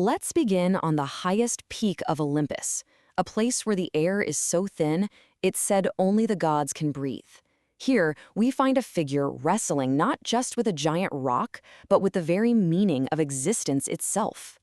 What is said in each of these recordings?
Let's begin on the highest peak of Olympus, a place where the air is so thin, it's said only the gods can breathe. Here, we find a figure wrestling not just with a giant rock, but with the very meaning of existence itself.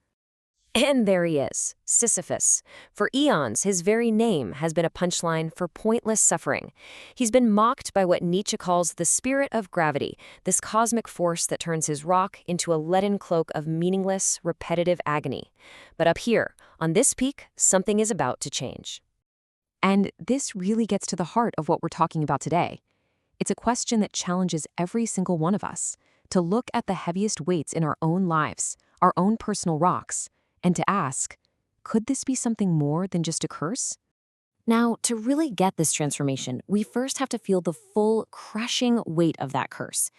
And there he is, Sisyphus. For eons, his very name has been a punchline for pointless suffering. He's been mocked by what Nietzsche calls the spirit of gravity, this cosmic force that turns his rock into a leaden cloak of meaningless, repetitive agony. But up here, on this peak, something is about to change. And this really gets to the heart of what we're talking about today. It's a question that challenges every single one of us to look at the heaviest weights in our own lives, our own personal rocks, and to ask, could this be something more than just a curse? Now, to really get this transformation, we first have to feel the full, crushing weight of that curse.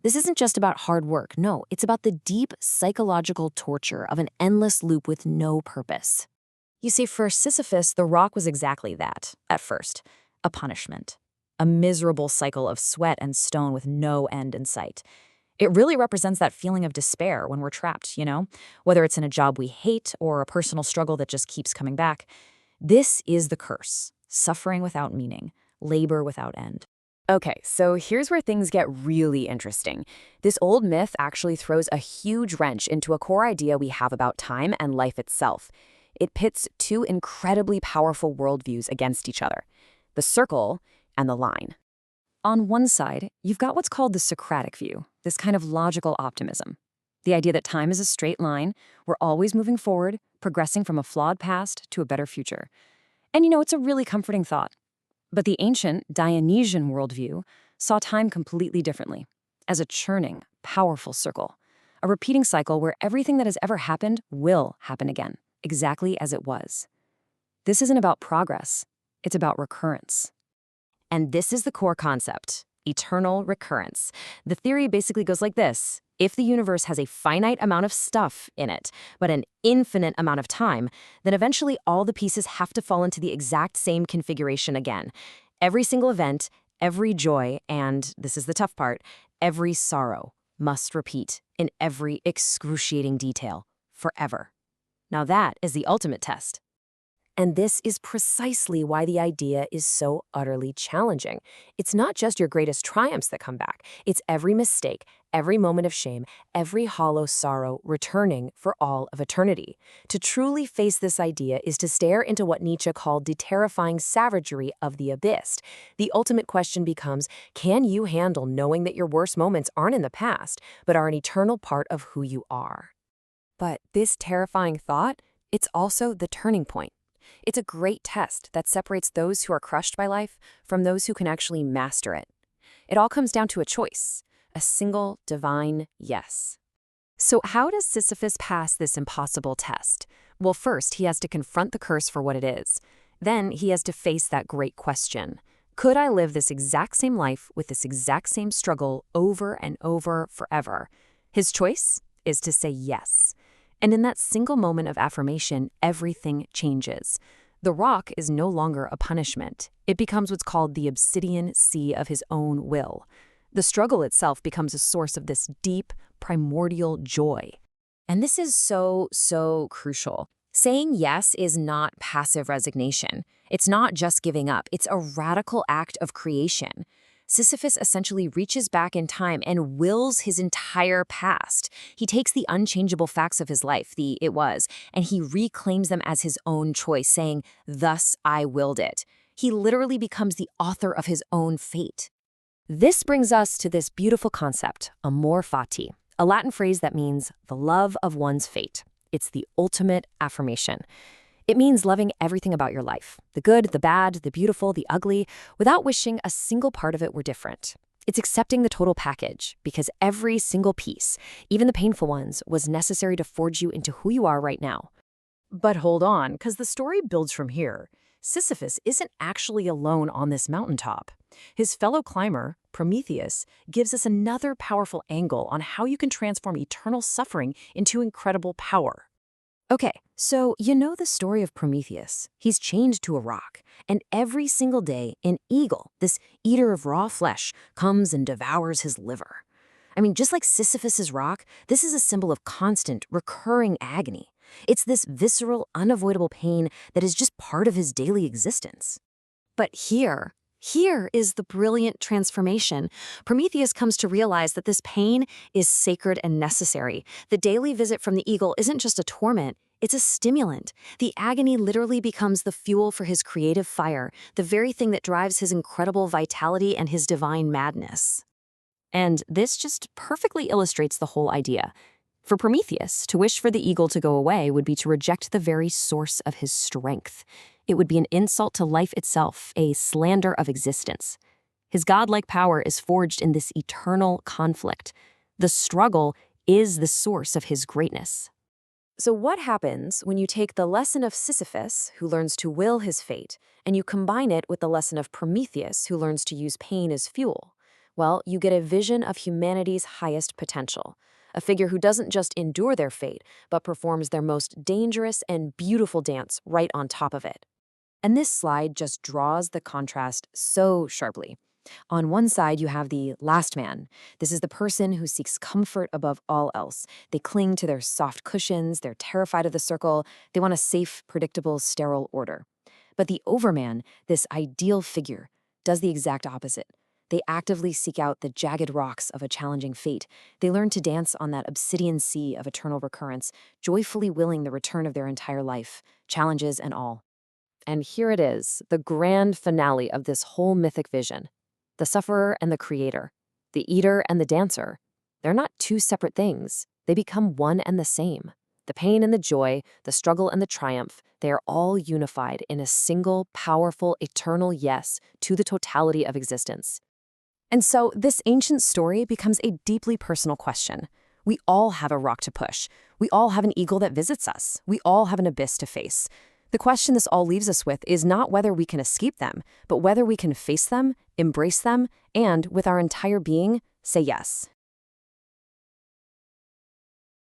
This isn't just about hard work, no, it's about the deep psychological torture of an endless loop with no purpose. You see, for Sisyphus, the rock was exactly that, at first, a punishment. A miserable cycle of sweat and stone with no end in sight. It really represents that feeling of despair when we're trapped, whether it's in a job we hate or a personal struggle that just keeps coming back. This is the curse, suffering without meaning, labor without end. Okay, so here's where things get really interesting. This old myth actually throws a huge wrench into a core idea we have about time and life itself. It pits two incredibly powerful worldviews against each other, the circle and the line. On one side, you've got what's called the Socratic view, this kind of logical optimism. The idea that time is a straight line, we're always moving forward, progressing from a flawed past to a better future. And it's a really comforting thought. But the ancient Dionysian worldview saw time completely differently, as a churning, powerful circle, a repeating cycle where everything that has ever happened will happen again, exactly as it was. This isn't about progress, it's about recurrence. And this is the core concept, eternal recurrence. The theory basically goes like this. If the universe has a finite amount of stuff in it, but an infinite amount of time, then eventually all the pieces have to fall into the exact same configuration again. Every single event, every joy, and, this is the tough part, every sorrow must repeat in every excruciating detail, forever. Now that is the ultimate test. And this is precisely why the idea is so utterly challenging. It's not just your greatest triumphs that come back. It's every mistake, every moment of shame, every hollow sorrow returning for all of eternity. To truly face this idea is to stare into what Nietzsche called the terrifying savagery of the abyss. The ultimate question becomes, can you handle knowing that your worst moments aren't in the past, but are an eternal part of who you are? But this terrifying thought, it's also the turning point. It's a great test that separates those who are crushed by life from those who can actually master it. It all comes down to a choice, a single divine yes. So how does Sisyphus pass this impossible test? Well, first, he has to confront the curse for what it is. Then he has to face that great question. Could I live this exact same life with this exact same struggle over and over forever? His choice is to say yes. And in that single moment of affirmation, everything changes. The rock is no longer a punishment. It becomes what's called the obsidian sea of his own will. The struggle itself becomes a source of this deep, primordial joy. And this is so crucial. Saying yes is not passive resignation. It's not just giving up. It's a radical act of creation. Sisyphus essentially reaches back in time and wills his entire past. He takes the unchangeable facts of his life, the it was, and he reclaims them as his own choice, saying, "Thus I willed it." He literally becomes the author of his own fate. This brings us to this beautiful concept, amor fati, a Latin phrase that means the love of one's fate. It's the ultimate affirmation. It means loving everything about your life, the good, the bad, the beautiful, the ugly, without wishing a single part of it were different. It's accepting the total package, because every single piece, even the painful ones, was necessary to forge you into who you are right now. But hold on, because the story builds from here. Sisyphus isn't actually alone on this mountaintop. His fellow climber, Prometheus, gives us another powerful angle on how you can transform eternal suffering into incredible power. Okay, so you know the story of Prometheus. He's chained to a rock, and every single day an eagle, this eater of raw flesh, comes and devours his liver. I mean, just like Sisyphus's rock, this is a symbol of constant, recurring agony. It's this visceral, unavoidable pain that is just part of his daily existence. But here is the brilliant transformation. Prometheus comes to realize that this pain is sacred and necessary. The daily visit from the eagle isn't just a torment, it's a stimulant. The agony literally becomes the fuel for his creative fire, the very thing that drives his incredible vitality and his divine madness. And this just perfectly illustrates the whole idea. For Prometheus, to wish for the eagle to go away would be to reject the very source of his strength. It would be an insult to life itself, a slander of existence. His godlike power is forged in this eternal conflict. The struggle is the source of his greatness. So what happens when you take the lesson of Sisyphus, who learns to will his fate, and you combine it with the lesson of Prometheus, who learns to use pain as fuel? Well, you get a vision of humanity's highest potential, a figure who doesn't just endure their fate, but performs their most dangerous and beautiful dance right on top of it. And this slide just draws the contrast so sharply. On one side, you have the last man. This is the person who seeks comfort above all else. They cling to their soft cushions, they're terrified of the circle, they want a safe, predictable, sterile order. But the overman, this ideal figure, does the exact opposite. They actively seek out the jagged rocks of a challenging fate. They learn to dance on that obsidian sea of eternal recurrence, joyfully willing the return of their entire life, challenges and all. And here it is, the grand finale of this whole mythic vision. The sufferer and the creator, the eater and the dancer. They're not two separate things. They become one and the same. The pain and the joy, the struggle and the triumph, they are all unified in a single, powerful, eternal yes to the totality of existence. And so this ancient story becomes a deeply personal question. We all have a rock to push. We all have an eagle that visits us. We all have an abyss to face. The question this all leaves us with is not whether we can escape them, but whether we can face them, embrace them, and, with our entire being, say yes.